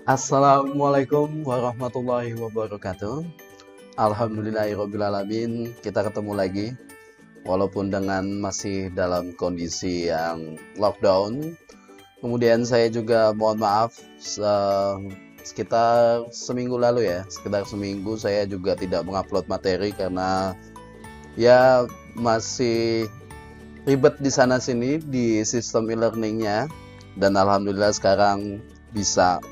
Assalamualaikum warahmatullahi wabarakatuh. Alhamdulillahirrabbilalamin. Kita ketemu lagi walaupun dengan masih dalam kondisi yang lockdown. Kemudian saya juga mohon maaf sekitar seminggu lalu ya, sekitar seminggu saya juga tidak mengupload materi karena ya masih ribet di sana sini di sistem e-learningnya, dan alhamdulillah sekarang bisa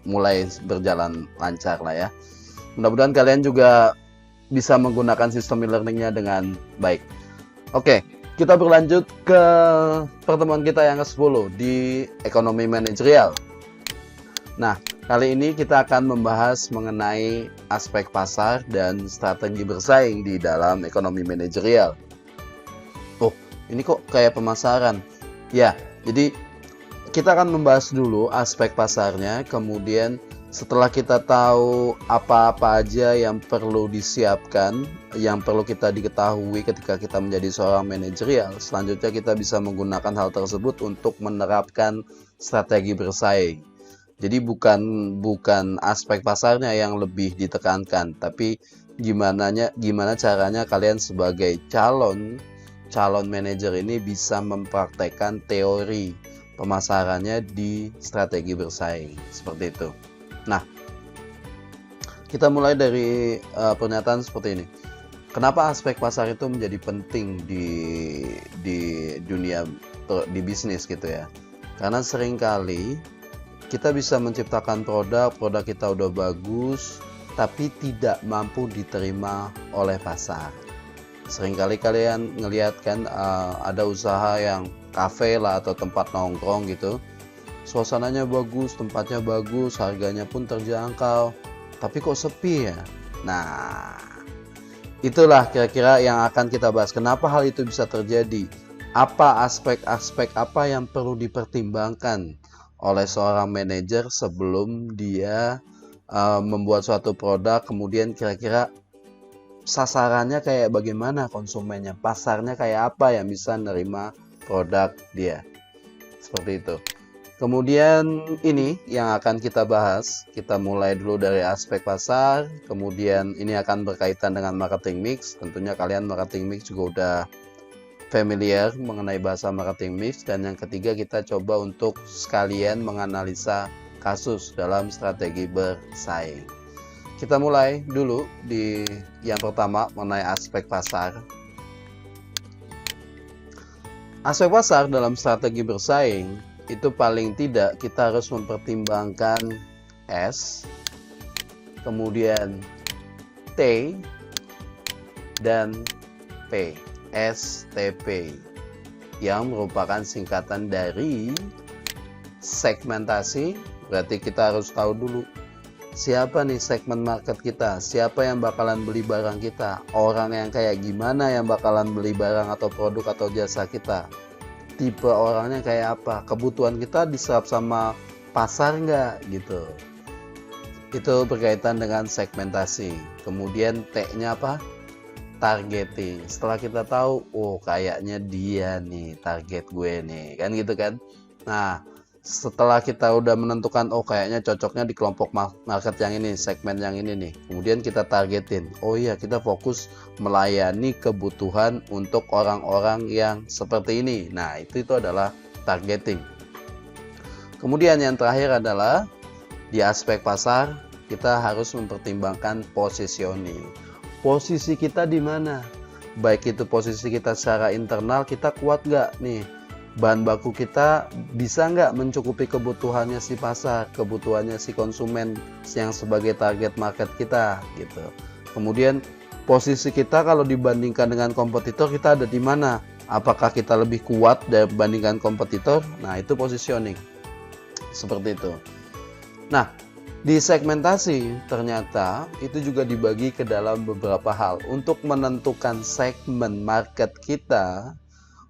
mulai berjalan lancar lah ya. Mudah-mudahan kalian juga bisa menggunakan sistem e-learningnya dengan baik. Oke, kita berlanjut ke pertemuan kita yang ke-10 di ekonomi manajerial. Nah, kali ini kita akan membahas mengenai aspek pasar dan strategi bersaing di dalam ekonomi manajerial. Oh, ini kok kayak pemasaran. Ya, jadi kita akan membahas dulu aspek pasarnya, kemudian setelah kita tahu apa-apa aja yang perlu disiapkan, yang perlu kita diketahui ketika kita menjadi seorang manajerial, selanjutnya kita bisa menggunakan hal tersebut untuk menerapkan strategi bersaing. Jadi bukan aspek pasarnya yang lebih ditekankan, tapi gimana caranya kalian sebagai calon manajer ini bisa mempraktekkan teori pemasarannya di strategi bersaing seperti itu. Nah, kita mulai dari pernyataan seperti ini. Kenapa aspek pasar itu menjadi penting di dunia di bisnis gitu ya? Karena seringkali kita bisa menciptakan produk kita udah bagus, tapi tidak mampu diterima oleh pasar. Seringkali kalian ngelihat kan ada usaha yang kafe lah atau tempat nongkrong gitu, suasananya bagus, tempatnya bagus, harganya pun terjangkau, tapi kok sepi ya. Nah, itulah kira-kira yang akan kita bahas. Kenapa hal itu bisa terjadi? Apa aspek-aspek apa yang perlu dipertimbangkan oleh seorang manajer sebelum dia membuat suatu produk, kemudian kira-kira sasarannya kayak bagaimana, konsumennya, pasarnya kayak apa yang bisa nerima produk dia. Seperti itu. Kemudian ini yang akan kita bahas. Kita mulai dulu dari aspek pasar, kemudian ini akan berkaitan dengan marketing mix. Tentunya kalian marketing mix juga udah familiar mengenai bahasa marketing mix. Dan yang ketiga kita coba untuk sekalian menganalisa kasus dalam strategi bersaing. Kita mulai dulu di yang pertama mengenai aspek pasar. Aspek pasar dalam strategi bersaing itu paling tidak kita harus mempertimbangkan S, kemudian T, dan P, STP, yang merupakan singkatan dari segmentasi. Berarti kita harus tahu dulu siapa nih segmen market kita, siapa yang bakalan beli barang kita, orang yang kayak gimana yang bakalan beli barang atau produk atau jasa kita, tipe orangnya kayak apa, kebutuhan kita diserap sama pasar nggak gitu. Itu berkaitan dengan segmentasi. Kemudian T-nya apa? Targeting. Setelah kita tahu, oh kayaknya dia nih target gue nih, kan gitu kan. Nah, setelah kita udah menentukan, oh kayaknya cocoknya di kelompok market yang ini, segmen yang ini nih, kemudian kita targetin, oh iya kita fokus melayani kebutuhan untuk orang-orang yang seperti ini. Nah, itu adalah targeting. Kemudian yang terakhir adalah di aspek pasar kita harus mempertimbangkan positioning. Posisi kita di mana? Baik itu posisi kita secara internal, kita kuat nggak nih? Bahan baku kita bisa nggak mencukupi kebutuhannya si pasar, kebutuhannya si konsumen yang sebagai target market kita gitu. Kemudian posisi kita kalau dibandingkan dengan kompetitor kita ada di mana? Apakah kita lebih kuat dibandingkan kompetitor? Nah, itu positioning. Seperti itu. Nah, di segmentasi ternyata itu juga dibagi ke dalam beberapa hal. Untuk menentukan segmen market kita,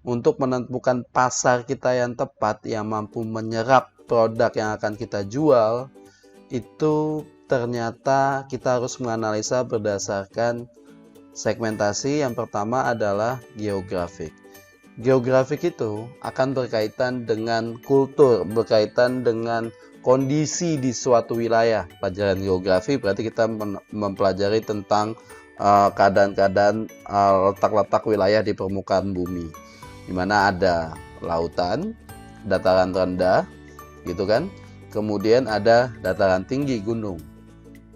untuk menentukan pasar kita yang tepat, yang mampu menyerap produk yang akan kita jual, itu ternyata kita harus menganalisa berdasarkan segmentasi. Yang pertama adalah geografik. Geografik itu akan berkaitan dengan kultur, berkaitan dengan kondisi di suatu wilayah. Pelajaran geografi berarti kita mempelajari tentang keadaan-keadaan letak-letak wilayah di permukaan bumi, di mana ada lautan, dataran rendah, gitu kan. Kemudian ada dataran tinggi, gunung.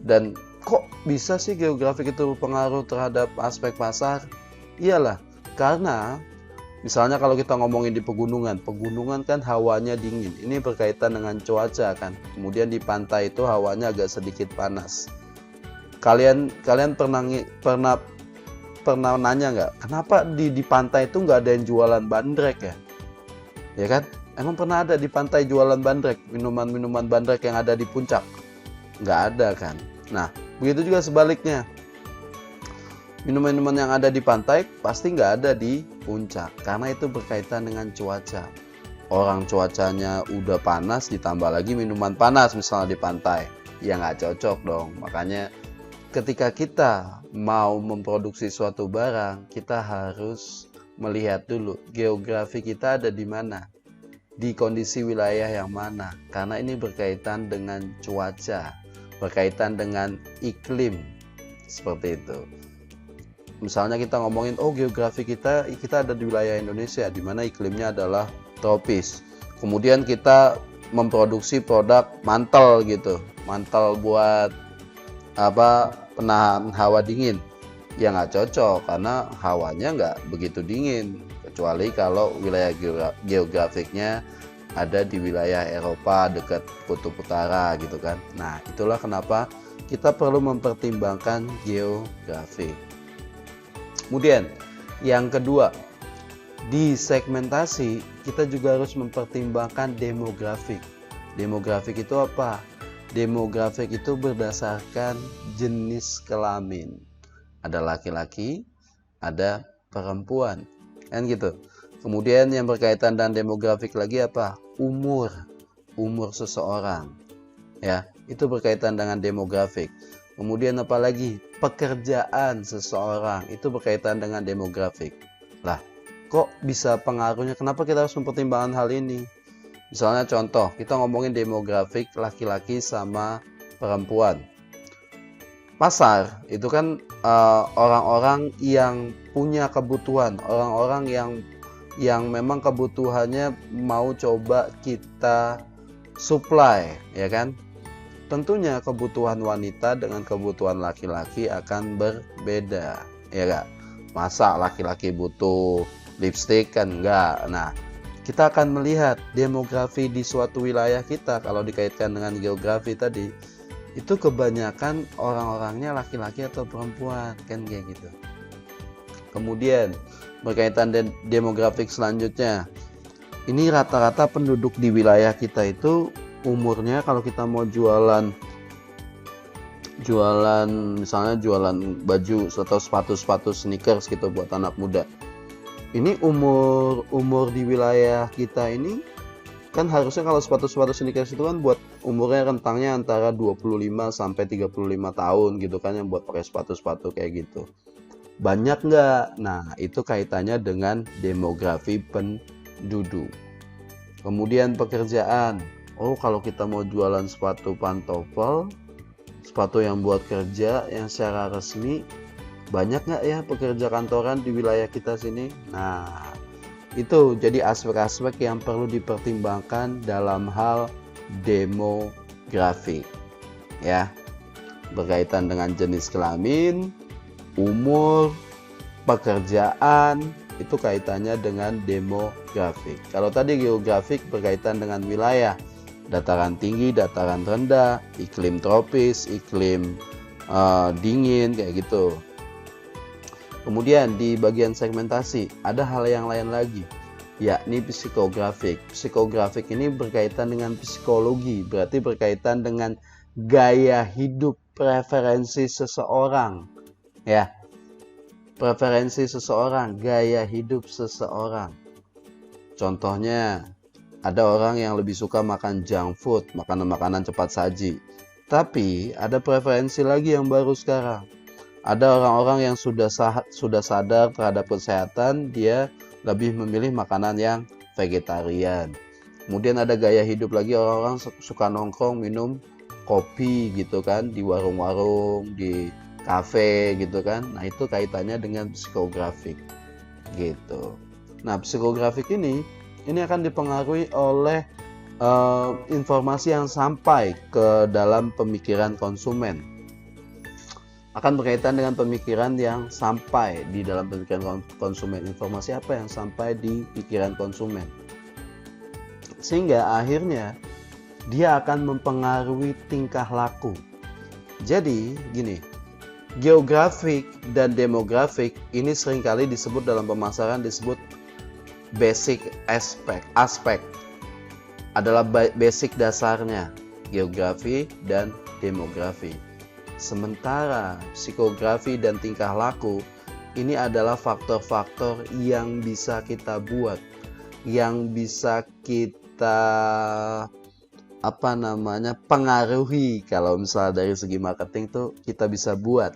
Dan kok bisa sih geografik itu berpengaruh terhadap aspek pasar? Iyalah, karena misalnya kalau kita ngomongin di pegunungan kan hawanya dingin. Ini berkaitan dengan cuaca kan. Kemudian di pantai itu hawanya agak sedikit panas. Kalian pernah nanya nggak, kenapa di pantai itu nggak ada yang jualan bandrek ya? Ya kan? Emang pernah ada di pantai jualan bandrek, minuman-minuman bandrek yang ada di puncak? Nggak ada kan? Nah, begitu juga sebaliknya. Minuman-minuman yang ada di pantai pasti nggak ada di puncak, karena itu berkaitan dengan cuaca. Orang cuacanya udah panas, ditambah lagi minuman panas misalnya di pantai, ya nggak cocok dong. Makanya ketika kita mau memproduksi suatu barang, kita harus melihat dulu geografi kita ada di mana, di kondisi wilayah yang mana, karena ini berkaitan dengan cuaca, berkaitan dengan iklim, seperti itu. Misalnya kita ngomongin, geografi kita ada di wilayah Indonesia, di mana iklimnya adalah tropis. Kemudian kita memproduksi produk mantel gitu, mantel buat penahan hawa dingin. Ya nggak cocok, karena hawanya nggak begitu dingin, kecuali kalau wilayah geografiknya ada di wilayah Eropa dekat kutub utara gitu kan. Nah, itulah kenapa kita perlu mempertimbangkan geografi. Kemudian yang kedua, di segmentasi kita juga harus mempertimbangkan demografik. Demografik itu apa? Demografik itu berdasarkan jenis kelamin. Ada laki-laki, ada perempuan, kan gitu. Kemudian yang berkaitan dengan demografik lagi apa? Umur seseorang, ya, itu berkaitan dengan demografik. Kemudian apa lagi? Pekerjaan seseorang, itu berkaitan dengan demografik. Lah, kok bisa pengaruhnya? Kenapa kita harus mempertimbangkan hal ini? Misalnya contoh, kita ngomongin demografik laki-laki sama perempuan. Pasar itu kan orang-orang yang punya kebutuhan, orang-orang yang memang kebutuhannya mau coba kita supply, ya kan? Tentunya kebutuhan wanita dengan kebutuhan laki-laki akan berbeda, ya gak? Masa laki-laki butuh lipstick kan enggak. Nah, kita akan melihat demografi di suatu wilayah kita. Kalau dikaitkan dengan geografi tadi, itu kebanyakan orang-orangnya laki-laki atau perempuan, kan kayak gitu. Kemudian berkaitan demografik selanjutnya, ini rata-rata penduduk di wilayah kita itu umurnya, kalau kita mau jualan misalnya jualan baju atau sepatu sneakers gitu buat anak muda, ini umur di wilayah kita ini kan harusnya kalau sepatu sneakers itu kan buat umurnya rentangnya antara 25 sampai 35 tahun gitu kan, yang buat pakai sepatu kayak gitu. Banyak nggak? Nah, itu kaitannya dengan demografi penduduk. Kemudian pekerjaan. Kalau kita mau jualan sepatu pantofel, sepatu yang buat kerja yang secara resmi, banyak nggak ya pekerja kantoran di wilayah kita sini? Nah, itu jadi aspek-aspek yang perlu dipertimbangkan dalam hal demografi, ya, berkaitan dengan jenis kelamin, umur, pekerjaan, itu kaitannya dengan demografik. Kalau tadi geografik berkaitan dengan wilayah, dataran tinggi, dataran rendah, iklim tropis, iklim dingin, kayak gitu. Kemudian di bagian segmentasi ada hal yang lain lagi, yakni psikografik. Psikografik ini berkaitan dengan psikologi, berarti berkaitan dengan gaya hidup, preferensi seseorang, ya. Preferensi seseorang, gaya hidup seseorang. Contohnya, ada orang yang lebih suka makan junk food, makanan-makanan cepat saji. Tapi ada preferensi lagi yang baru sekarang. Ada orang-orang yang sudah sadar terhadap kesehatan, dia lebih memilih makanan yang vegetarian. Kemudian ada gaya hidup lagi, orang-orang suka nongkrong minum kopi gitu kan, di warung-warung, di kafe gitu kan. Nah, itu kaitannya dengan psikografik gitu. Nah, psikografik ini akan dipengaruhi oleh informasi yang sampai ke dalam pemikiran konsumen. Akan berkaitan dengan pemikiran yang sampai di dalam pemikiran konsumen. Informasi apa yang sampai di pikiran konsumen. Sehingga akhirnya dia akan mempengaruhi tingkah laku. Jadi gini, geografik dan demografik ini seringkali disebut dalam pemasaran disebut basic aspek adalah basic dasarnya, geografi dan demografi. Sementara psikografi dan tingkah laku ini adalah faktor-faktor yang bisa kita buat, yang bisa kita pengaruhi. Kalau misalnya dari segi marketing tuh kita bisa buat.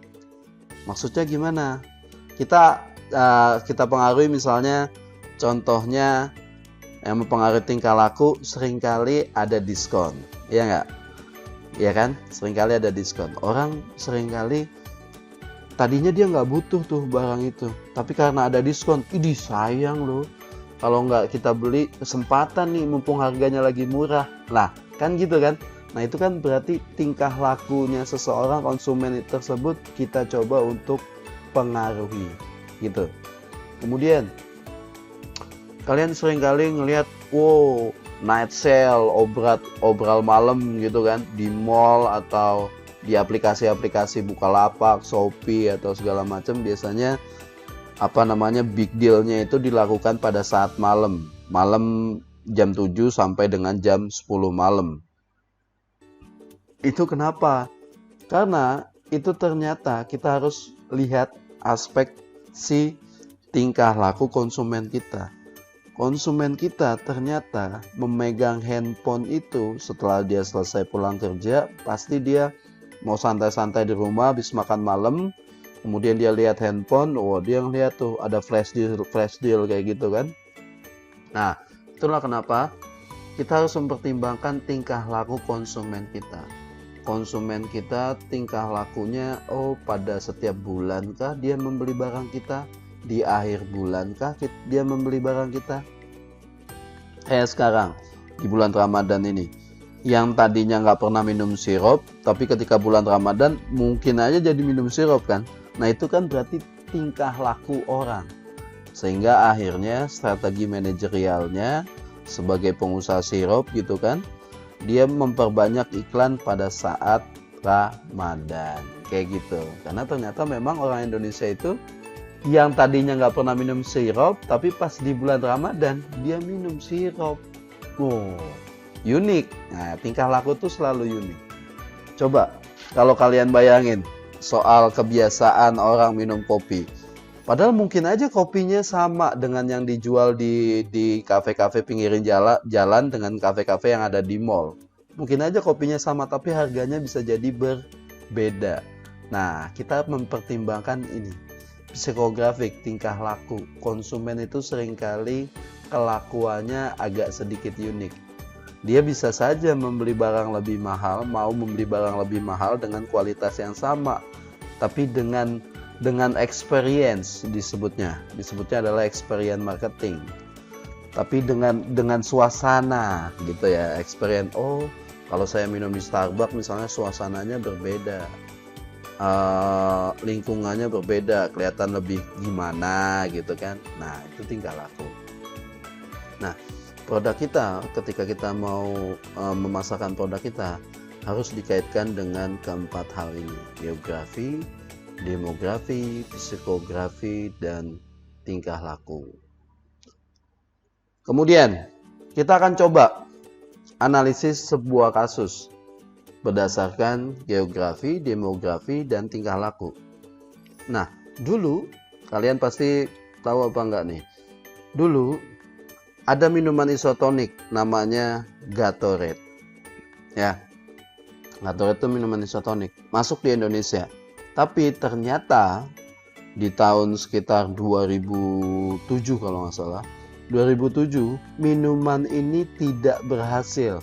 Maksudnya gimana? Kita pengaruhi, misalnya contohnya yang mempengaruhi tingkah laku seringkali ada diskon, iya nggak? Iya kan? Seringkali ada diskon. Orang seringkali tadinya dia nggak butuh tuh barang itu, tapi karena ada diskon, ini sayang loh. Kalau nggak kita beli, kesempatan nih mumpung harganya lagi murah. Nah, kan gitu kan? Nah, itu kan berarti tingkah lakunya seseorang konsumen tersebut kita coba untuk pengaruhi gitu. Kemudian kalian seringkali ngelihat, wow, night sale, obral malam gitu kan, di mall atau di aplikasi-aplikasi Bukalapak, Shopee atau segala macam. Biasanya big dealnya itu dilakukan pada saat malam jam 7 sampai dengan jam 10 malam. Itu kenapa? Karena itu ternyata kita harus lihat aspek si tingkah laku konsumen kita. Konsumen kita ternyata memegang handphone itu setelah dia selesai pulang kerja, pasti dia mau santai-santai di rumah habis makan malam, kemudian dia lihat handphone, dia ngeliat tuh ada flash deal kayak gitu kan. Nah, itulah kenapa kita harus mempertimbangkan tingkah laku konsumen kita. Konsumen kita tingkah lakunya, pada setiap bulan kah dia membeli barang kita? Di akhir bulan kah dia membeli barang kita? Kayak sekarang di bulan Ramadan ini, yang tadinya nggak pernah minum sirup, tapi ketika bulan Ramadan mungkin aja jadi minum sirup kan. Nah, itu kan berarti tingkah laku orang. Sehingga akhirnya strategi manajerialnya sebagai pengusaha sirup gitu kan, dia memperbanyak iklan pada saat Ramadan kayak gitu. Karena ternyata memang orang Indonesia itu yang tadinya nggak pernah minum sirup, tapi pas di bulan Ramadan dia minum sirup. Unik. Nah, tingkah laku tuh selalu unik. Coba kalau kalian bayangin soal kebiasaan orang minum kopi. Padahal mungkin aja kopinya sama dengan yang dijual di kafe-kafe pinggiran jalan dengan kafe-kafe yang ada di mall. Mungkin aja kopinya sama, tapi harganya bisa jadi berbeda. Nah, kita mempertimbangkan ini. Psikografik, tingkah laku konsumen itu seringkali kelakuannya agak sedikit unik. Dia bisa saja membeli barang lebih mahal, mau membeli barang lebih mahal dengan kualitas yang sama, tapi dengan experience disebutnya adalah experience marketing. Tapi dengan suasana gitu ya, experience. Kalau saya minum di Starbucks misalnya suasananya berbeda. Lingkungannya berbeda, kelihatan lebih gimana gitu kan. Nah, itu tingkah laku. Nah, produk kita ketika kita mau memasarkan produk kita harus dikaitkan dengan keempat hal ini: geografi, demografi, psikografi, dan tingkah laku. Kemudian kita akan coba analisis sebuah kasus berdasarkan geografi, demografi, dan tingkah laku. Nah, dulu kalian pasti tahu apa enggak nih? Dulu ada minuman isotonik namanya Gatorade. Ya, Gatorade itu minuman isotonik masuk di Indonesia. Tapi ternyata di tahun sekitar 2007 kalau nggak salah, 2007 minuman ini tidak berhasil.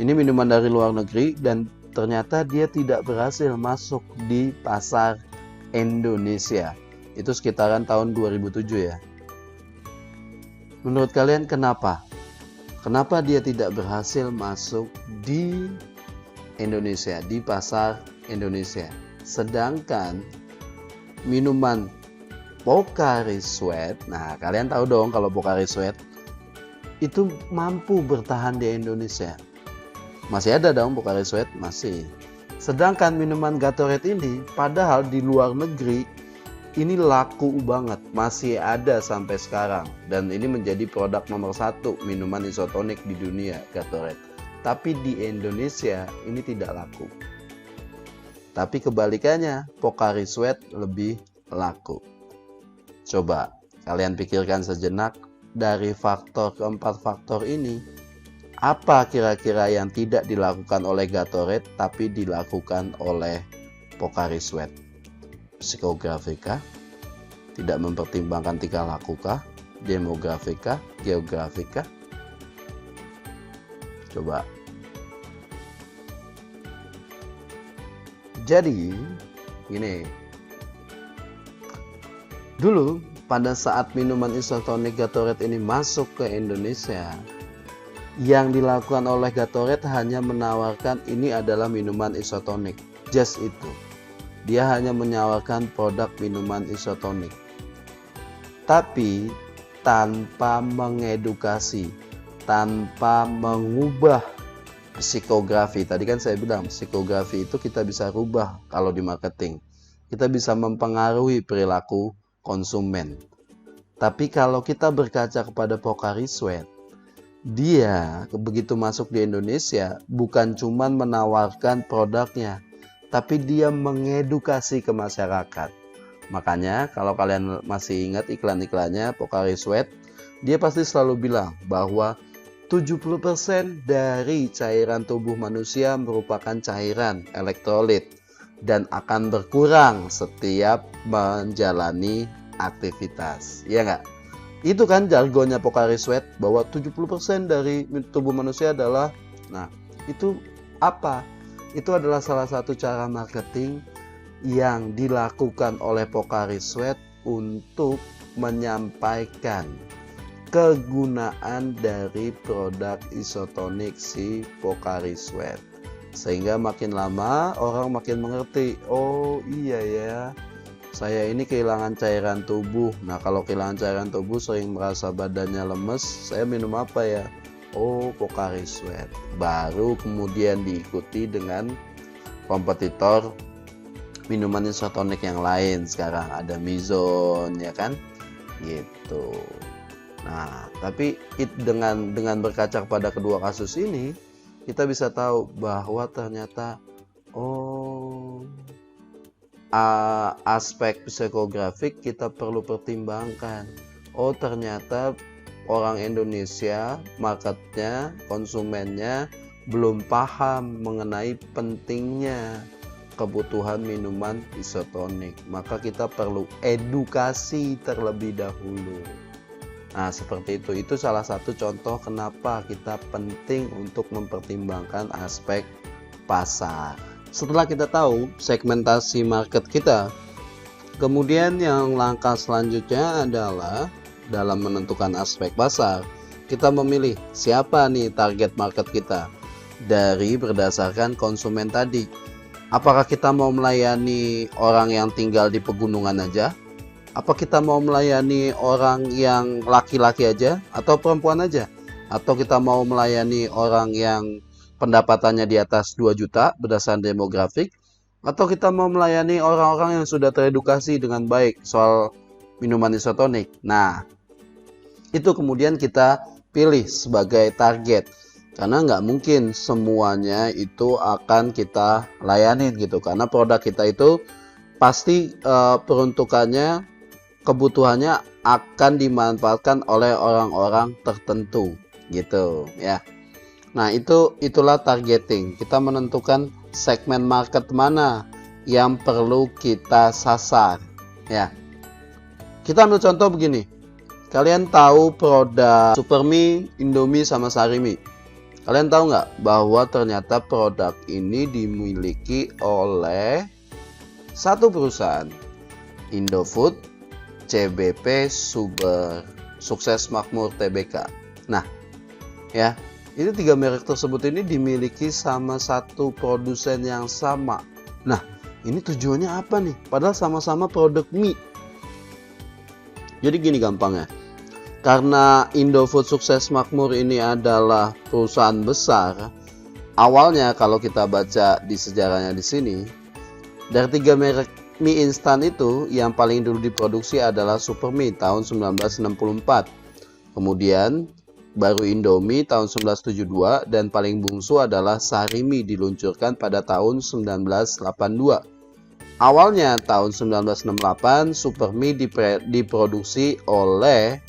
Ini minuman dari luar negeri dan ternyata dia tidak berhasil masuk di pasar Indonesia. Itu sekitaran tahun 2007 ya. Menurut kalian kenapa? Kenapa dia tidak berhasil masuk di Indonesia, di pasar Indonesia? Sedangkan minuman Pocari Sweat, nah kalian tahu dong kalau Pocari Sweat itu mampu bertahan di Indonesia. Masih ada dong Pocari Sweat, masih. Sedangkan minuman Gatorade ini padahal di luar negeri ini laku banget, masih ada sampai sekarang. Dan ini menjadi produk nomor 1 minuman isotonik di dunia, Gatorade. Tapi di Indonesia ini tidak laku. Tapi kebalikannya, Pocari Sweat lebih laku. Coba kalian pikirkan sejenak, dari keempat faktor ini, apa kira-kira yang tidak dilakukan oleh Gatorade tapi dilakukan oleh Pocari Sweat? Psikografika, tidak mempertimbangkan tingkah lakukah, demografika, geografika? Coba. Jadi, gini. Dulu, pada saat minuman isotonik Gatorade ini masuk ke Indonesia, yang dilakukan oleh Gatorade hanya menawarkan ini adalah minuman isotonik. Just itu. Dia hanya menawarkan produk minuman isotonik. Tapi tanpa mengedukasi, tanpa mengubah psikografi. Tadi kan saya bilang psikografi itu kita bisa rubah kalau di marketing. Kita bisa mempengaruhi perilaku konsumen. Tapi kalau kita berkaca kepada Pocari Sweat, dia begitu masuk di Indonesia bukan cuma menawarkan produknya, tapi dia mengedukasi ke masyarakat. Makanya kalau kalian masih ingat iklan-iklannya Pocari Sweat, dia pasti selalu bilang bahwa 70% dari cairan tubuh manusia merupakan cairan elektrolit dan akan berkurang setiap menjalani aktivitas. Iya nggak? Itu kan jargonnya Pocari Sweat, bahwa 70% dari tubuh manusia adalah, nah itu apa? Itu adalah salah satu cara marketing yang dilakukan oleh Pocari Sweat untuk menyampaikan kegunaan dari produk isotonik si Pocari Sweat. Sehingga makin lama orang makin mengerti, oh iya ya, saya ini kehilangan cairan tubuh. Nah kalau kehilangan cairan tubuh sering merasa badannya lemes, saya minum apa ya? Oh Pocari Sweat. Baru kemudian diikuti dengan kompetitor minuman isotonik yang lain. Sekarang ada Mizone ya kan, gitu. Nah tapi dengan berkaca pada kedua kasus ini, kita bisa tahu bahwa ternyata aspek psikografik kita perlu pertimbangkan. Oh ternyata orang Indonesia, marketnya, konsumennya belum paham mengenai pentingnya kebutuhan minuman isotonik. Maka kita perlu edukasi terlebih dahulu. Nah seperti itu. Itu salah satu contoh kenapa kita penting untuk mempertimbangkan aspek pasar. Setelah kita tahu segmentasi market kita, kemudian yang langkah selanjutnya adalah dalam menentukan aspek pasar, kita memilih siapa nih target market kita dari berdasarkan konsumen tadi. Apakah kita mau melayani orang yang tinggal di pegunungan aja? Apa kita mau melayani orang yang laki-laki aja atau perempuan aja? Atau kita mau melayani orang yang pendapatannya di atas 2 juta berdasarkan demografik? Atau kita mau melayani orang-orang yang sudah teredukasi dengan baik soal minuman isotonik? Nah, itu kemudian kita pilih sebagai target. Karena nggak mungkin semuanya itu akan kita layanin gitu. Karena produk kita itu pasti peruntukannya, kebutuhannya akan dimanfaatkan oleh orang-orang tertentu gitu ya. Nah itulah targeting. Kita menentukan segmen market mana yang perlu kita sasar ya. Kita ambil contoh begini. Kalian tahu produk Supermie, Indomie, sama Sarimi? Kalian tahu nggak bahwa ternyata produk ini dimiliki oleh satu perusahaan, Indofood, CBP, Sukses Makmur Tbk. Nah, ya, itu 3 merek tersebut ini dimiliki sama satu produsen yang sama. Nah, ini tujuannya apa nih? Padahal sama-sama produk mie. Jadi gini gampangnya. Karena Indofood, Sukses Makmur ini adalah perusahaan besar, awalnya kalau kita baca di sejarahnya di sini, dari 3 merek mie instan itu yang paling dulu diproduksi adalah Supermie tahun 1964. Kemudian baru Indomie tahun 1972 dan paling bungsu adalah Sarimi diluncurkan pada tahun 1982. Awalnya tahun 1968 Supermie diproduksi oleh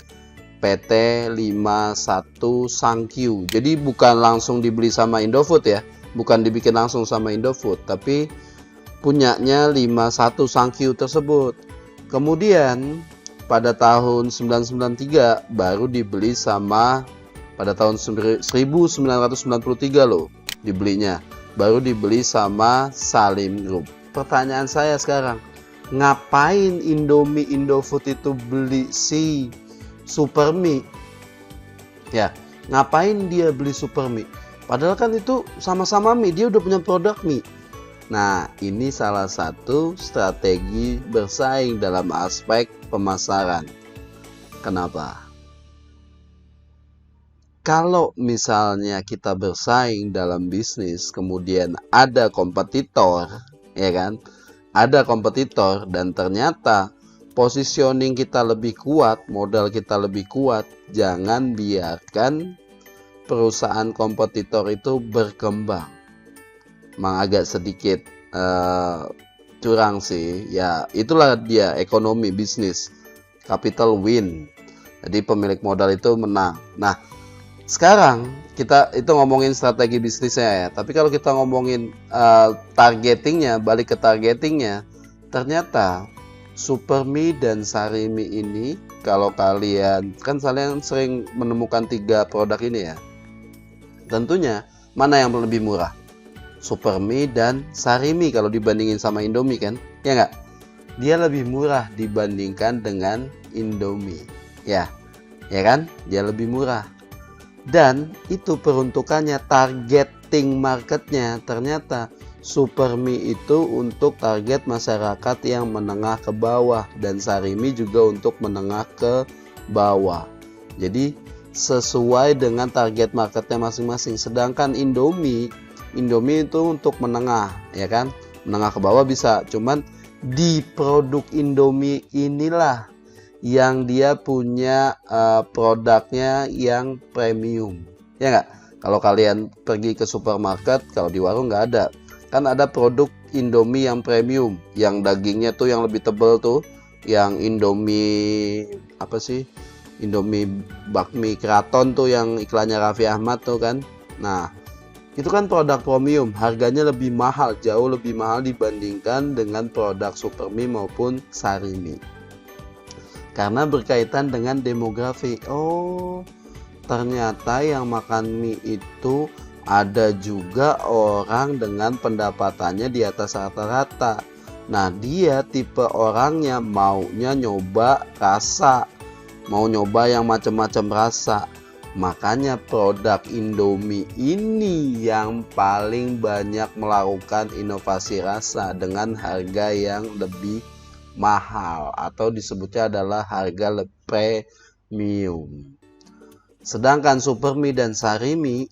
PT 51 Sankyu. Jadi bukan langsung dibeli sama Indofood ya, bukan dibikin langsung sama Indofood, tapi punyanya 51 Sankyu tersebut. Kemudian pada tahun 1993 baru dibeli sama, pada tahun 1993 loh dibelinya, baru dibeli sama Salim Group. Pertanyaan saya sekarang, ngapain Indomie, Indofood itu beli si Supermie? Ya, ngapain dia beli Supermie? Padahal kan itu sama-sama mie, dia udah punya produk mie. Nah, ini salah satu strategi bersaing dalam aspek pemasaran. Kenapa? Kalau misalnya kita bersaing dalam bisnis, kemudian ada kompetitor, ya kan? Ada kompetitor dan ternyata positioning kita lebih kuat, modal kita lebih kuat, jangan biarkan perusahaan kompetitor itu berkembang. Memang agak sedikit curang sih, ya itulah dia ekonomi bisnis, capital win, jadi pemilik modal itu menang. Nah, sekarang kita itu ngomongin strategi bisnisnya ya, tapi kalau kita ngomongin targetingnya, balik ke targetingnya, ternyata Supermie dan Sarimi ini, kalau kalian sering menemukan 3 produk ini ya, tentunya mana yang lebih murah? Supermie dan Sarimi kalau dibandingin sama Indomie kan, ya nggak? Dia lebih murah dibandingkan dengan Indomie, ya kan? Dia lebih murah. Dan itu peruntukannya, targeting marketnya, ternyata Supermie itu untuk target masyarakat yang menengah ke bawah dan Sarimi juga untuk menengah ke bawah. Jadi sesuai dengan target marketnya masing-masing. Sedangkan Indomie itu untuk menengah, ya kan? Menengah ke bawah bisa, cuman di produk Indomie inilah yang dia punya produknya yang premium, ya nggak? Kalau kalian pergi ke supermarket, kalau di warung nggak ada, kan ada produk Indomie yang premium, yang dagingnya tuh yang lebih tebal tuh, yang Indomie apa sih? Indomie bakmi Kraton tuh yang iklannya Raffi Ahmad tuh kan. Nah, itu kan produk premium, harganya lebih mahal, jauh lebih mahal dibandingkan dengan produk Supermie maupun Sarimi. Karena berkaitan dengan demografi. Oh, ternyata yang makan mie itu ada juga orang dengan pendapatannya di atas rata-rata. Nah, dia tipe orangnya maunya nyoba rasa, mau nyoba yang macam-macam rasa. Makanya produk Indomie ini yang paling banyak melakukan inovasi rasa dengan harga yang lebih mahal, atau disebutnya adalah harga premium. Sedangkan Supermie dan Sarimi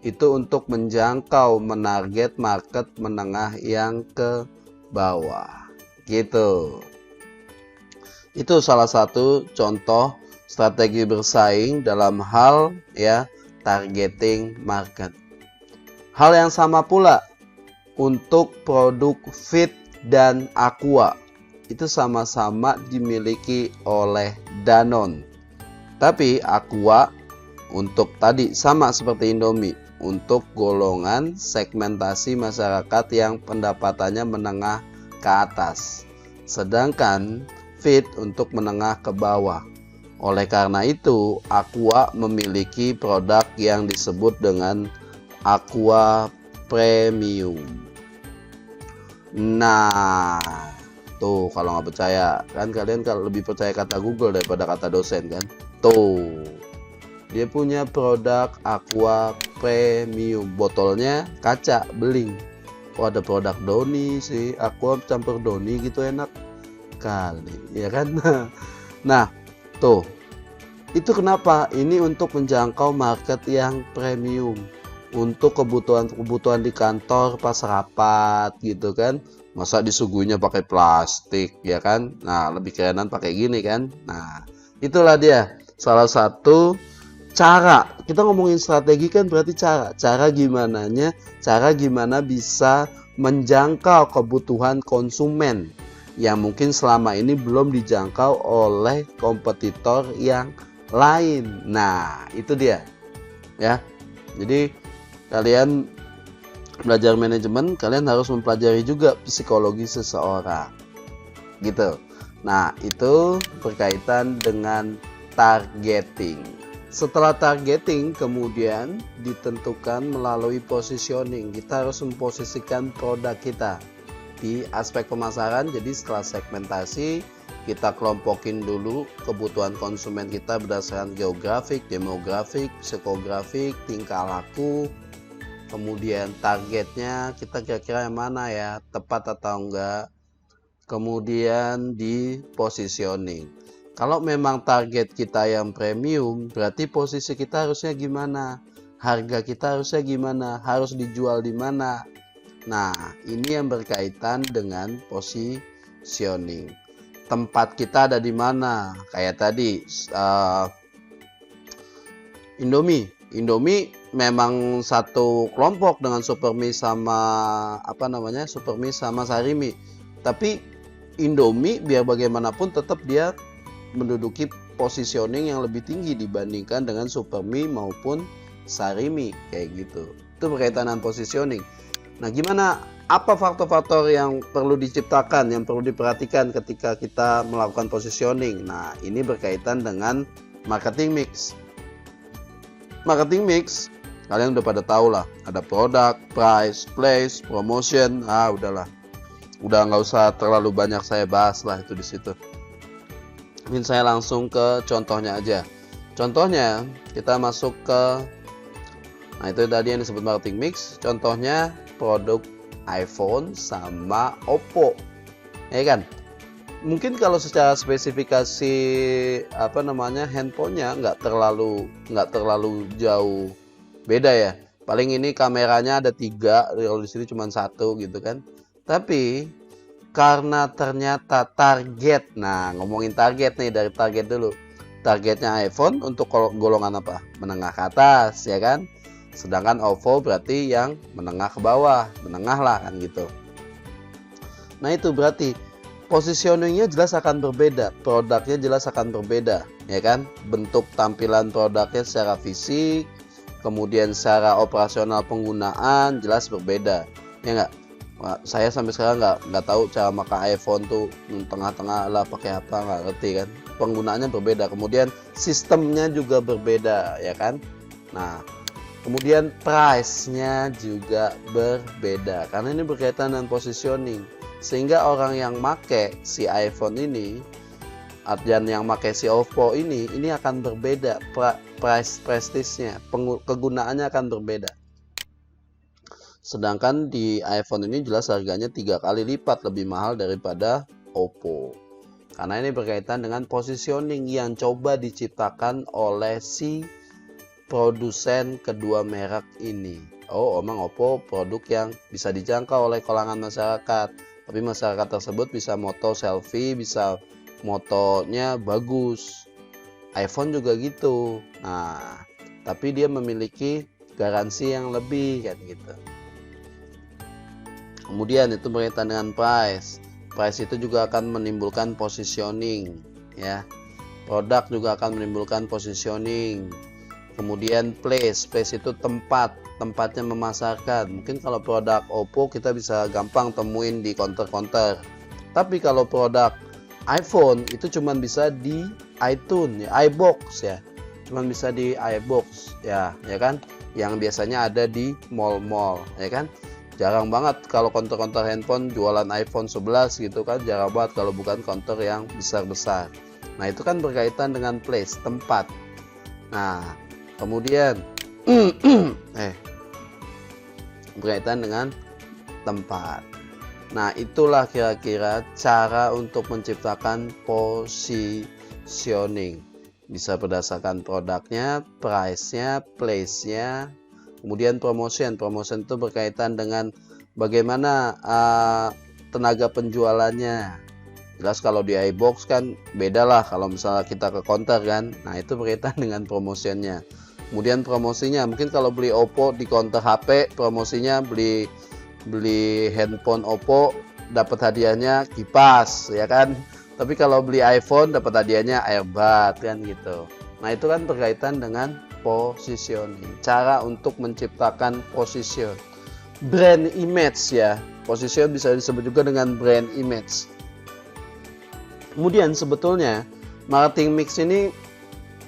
itu untuk menjangkau, menarget market menengah yang ke bawah. Gitu. Itu salah satu contoh strategi bersaing dalam hal ya targeting market. Hal yang sama pula untuk produk Fit dan Aqua. Itu sama-sama dimiliki oleh Danone. Tapi Aqua untuk tadi sama seperti Indomie, untuk golongan segmentasi masyarakat yang pendapatannya menengah ke atas. Sedangkan Fit untuk menengah ke bawah. Oleh karena itu, Aqua memiliki produk yang disebut dengan Aqua Premium. Nah, tuh kalau nggak percaya, kan kalian kalau lebih percaya kata Google daripada kata dosen kan? Tuh, dia punya produk Aqua Premium. Botolnya kaca beling. Kok ada produk Doni sih? Aqua campur Doni gitu enak kali, ya kan? Nah, tuh. Itu kenapa? Ini untuk menjangkau market yang premium. Untuk kebutuhan di kantor pas rapat gitu kan. Masa disuguhnya pakai plastik ya kan? Nah, lebih kerenan pakai gini kan? Nah, itulah dia salah satu cara. Kita ngomongin strategi kan berarti cara. Cara gimana bisa menjangkau kebutuhan konsumen yang mungkin selama ini belum dijangkau oleh kompetitor yang lain. Nah, itu dia ya. Jadi kalian belajar manajemen, kalian harus mempelajari juga psikologi seseorang gitu. Nah, itu berkaitan dengan targeting. Setelah targeting, kemudian ditentukan melalui positioning. Kita harus memposisikan produk kita di aspek pemasaran. Jadi setelah segmentasi, kita kelompokin dulu kebutuhan konsumen kita berdasarkan geografik, demografik, psikografik, tingkah laku. Kemudian targetnya kita kira-kira yang mana ya, tepat atau enggak. Kemudian di positioning. Kalau memang target kita yang premium, berarti posisi kita harusnya gimana? Harga kita harusnya gimana? Harus dijual di mana? Nah, ini yang berkaitan dengan positioning. Tempat kita ada di mana? Kayak tadi Indomie memang satu kelompok dengan Supermi sama Supermi sama Sarimi. Tapi Indomie biar bagaimanapun tetap dia menduduki positioning yang lebih tinggi dibandingkan dengan Supermi maupun Sarimi kayak gitu. Itu berkaitan dengan positioning. Nah, apa faktor-faktor yang perlu diciptakan, yang perlu diperhatikan ketika kita melakukan positioning? Nah, ini berkaitan dengan marketing mix. Marketing mix, kalian udah pada tahu lah. Ada produk, price, place, promotion. Udahlah. Udah nggak usah terlalu banyak saya bahas lah itu di situ. Mungkin saya langsung ke contohnya aja. Contohnya, kita masuk ke, nah itu tadi yang disebut marketing mix. Contohnya produk iPhone sama Oppo, ya kan? Mungkin kalau secara spesifikasi handphonenya nggak terlalu jauh beda ya. Paling ini kameranya ada 3, kalau di sini cuma 1 gitu kan. Tapi karena ternyata target, nah ngomongin target nih, dari target dulu. Targetnya iPhone untuk golongan apa? Menengah ke atas, ya kan? Sedangkan Oppo berarti yang menengah ke bawah, menengah lah kan gitu. Nah itu berarti positioningnya jelas akan berbeda, produknya jelas akan berbeda, ya kan? Bentuk tampilan produknya secara fisik, kemudian secara operasional penggunaan jelas berbeda, ya nggak? Saya sampai sekarang nggak tahu cara pakai iPhone tuh tengah-tengah lah pakai apa, nggak ngerti kan? Penggunaannya berbeda, kemudian sistemnya juga berbeda, ya kan? Nah, kemudian price-nya juga berbeda karena ini berkaitan dengan positioning. Sehingga orang yang make si iPhone ini dan yang make si Oppo ini akan berbeda, price prestige-nya, kegunaannya akan berbeda. Sedangkan di iPhone ini jelas harganya 3 kali lipat lebih mahal daripada Oppo. Karena ini berkaitan dengan positioning yang coba diciptakan oleh si produsen kedua merek ini. Emang Oppo produk yang bisa dijangkau oleh kalangan masyarakat. Tapi masyarakat tersebut bisa moto selfie, bisa motonya bagus. iPhone juga gitu. Nah, tapi dia memiliki garansi yang lebih kan gitu. Kemudian itu berkaitan dengan price. Price itu juga akan menimbulkan positioning, ya. Produk juga akan menimbulkan positioning. Kemudian place itu tempatnya memasarkan. Mungkin kalau produk Oppo kita bisa gampang temuin di counter-counter. Tapi kalau produk iPhone itu cuman bisa di iTunes, ya, iBox ya. Cuman bisa di iBox ya kan? Yang biasanya ada di mall-mall, ya kan? Jarang banget kalau counter-counter handphone jualan iPhone 11 gitu kan, jarang banget kalau bukan counter yang besar-besar. Nah, itu kan berkaitan dengan place, tempat. Nah, kemudian berkaitan dengan tempat. Nah, itulah kira-kira cara untuk menciptakan positioning. Bisa berdasarkan produknya, price-nya, place-nya, kemudian promotion. Promotion itu berkaitan dengan bagaimana tenaga penjualannya. Jelas kalau di iBox kan beda lah kalau misalnya kita ke counter kan. Nah, itu berkaitan dengan promotionnya. Kemudian promosinya, mungkin kalau beli Oppo di counter HP, promosinya beli handphone Oppo dapat hadiahnya kipas, ya kan? Tapi kalau beli iPhone dapat hadiahnya earbud kan gitu. Nah, itu kan berkaitan dengan positioning, cara untuk menciptakan position, brand image ya. Position bisa disebut juga dengan brand image. Kemudian sebetulnya marketing mix ini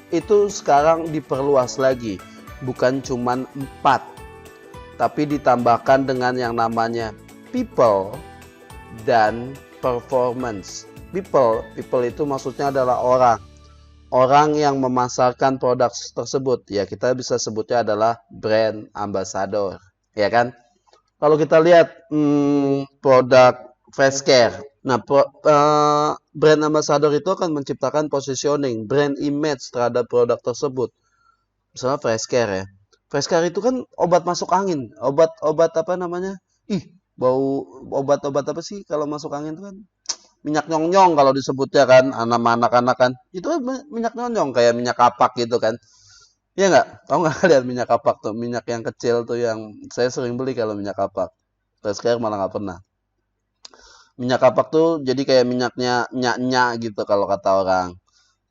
itu sekarang diperluas lagi, bukan cuman 4, tapi ditambahkan dengan yang namanya people dan performance. People itu maksudnya adalah orang yang memasarkan produk tersebut. Ya, kita bisa sebutnya adalah brand ambassador, ya kan? Kalau kita lihat produk face care, nah brand ambassador itu akan menciptakan positioning, brand image terhadap produk tersebut. Misalnya face care ya. Face care itu kan obat masuk angin, obat apa namanya? Bau obat-obat apa sih kalau masuk angin itu kan? Minyak nyong-nyong kalau disebutnya kan, anak-anak kan. Itu kan minyak nyong-nyong kayak minyak kapak gitu kan. Iya nggak? Tahu nggak kalian minyak kapak tuh? Minyak yang kecil tuh yang saya sering beli kalau minyak kapak. Face care malah nggak pernah. Minyak kapak tuh jadi kayak minyaknya nyak-nyak gitu kalau kata orang.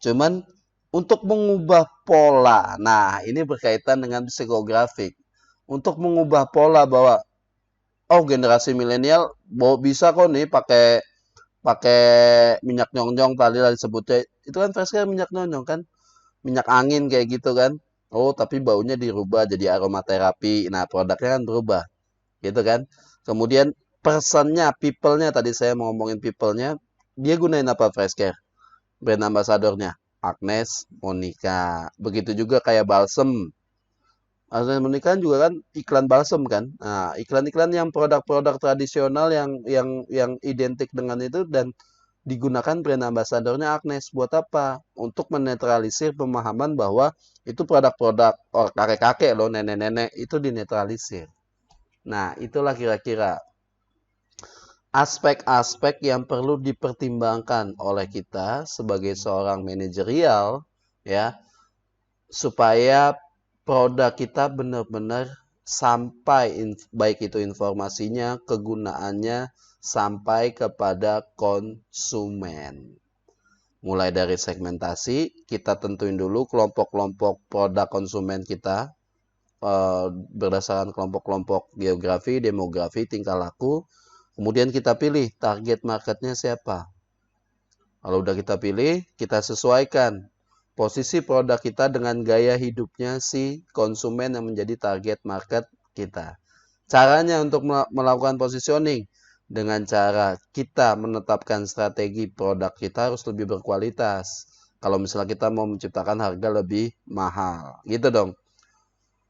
Cuman untuk mengubah pola, nah ini berkaitan dengan psikografik. Untuk mengubah pola bahwa generasi milenial bisa kok nih pakai minyak nyong-nyong tadi lah disebutnya. Itu kan face care minyak nyong-nyong kan, minyak angin kayak gitu kan. Tapi baunya dirubah jadi aromaterapi. Nah, produknya kan berubah, gitu kan. Kemudian personnya, people-nya, tadi saya mau ngomongin people-nya, dia gunain apa face care? Brand ambassador-nya Agnes Monica. Begitu juga kayak balsem. Agnes Monica juga kan iklan balsem kan. Nah, iklan-iklan yang produk-produk tradisional yang identik dengan itu dan digunakan brand ambassador-nya Agnes. Buat apa? Untuk menetralisir pemahaman bahwa itu produk-produk kakek-kakek loh, nenek-nenek, itu dinetralisir. Nah, itulah kira-kira aspek-aspek yang perlu dipertimbangkan oleh kita sebagai seorang manajerial ya, supaya produk kita benar-benar sampai baik itu informasinya, kegunaannya sampai kepada konsumen. Mulai dari segmentasi, kita tentuin dulu kelompok-kelompok produk konsumen kita berdasarkan kelompok-kelompok geografi, demografi, tingkah laku. Kemudian kita pilih target marketnya siapa. Kalau udah kita pilih, kita sesuaikan posisi produk kita dengan gaya hidupnya si konsumen yang menjadi target market kita. Caranya untuk melakukan positioning dengan cara kita menetapkan strategi produk kita harus lebih berkualitas. Kalau misalnya kita mau menciptakan harga lebih mahal, gitu dong.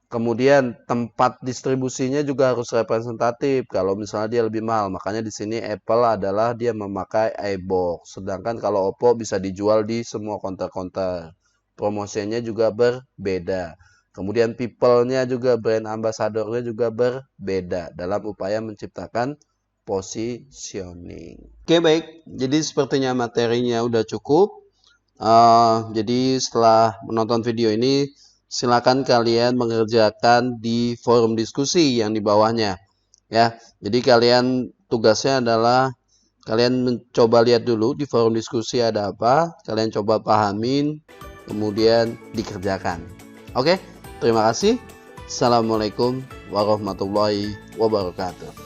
Kemudian tempat distribusinya juga harus representatif. Kalau misalnya dia lebih mahal, makanya di sini Apple adalah dia memakai iBox. Sedangkan kalau Oppo bisa dijual di semua counter-counter. Promosinya juga berbeda. Kemudian people-nya juga, brand ambassador-nya juga berbeda dalam upaya menciptakan positioning. Oke, baik. Jadi sepertinya materinya udah cukup. Jadi setelah menonton video ini, silakan kalian mengerjakan di forum diskusi yang di bawahnya ya. Jadi kalian tugasnya adalah kalian mencoba lihat dulu di forum diskusi ada apa, kalian coba pahamin, kemudian dikerjakan. Oke, terima kasih. Assalamualaikum warahmatullahi wabarakatuh.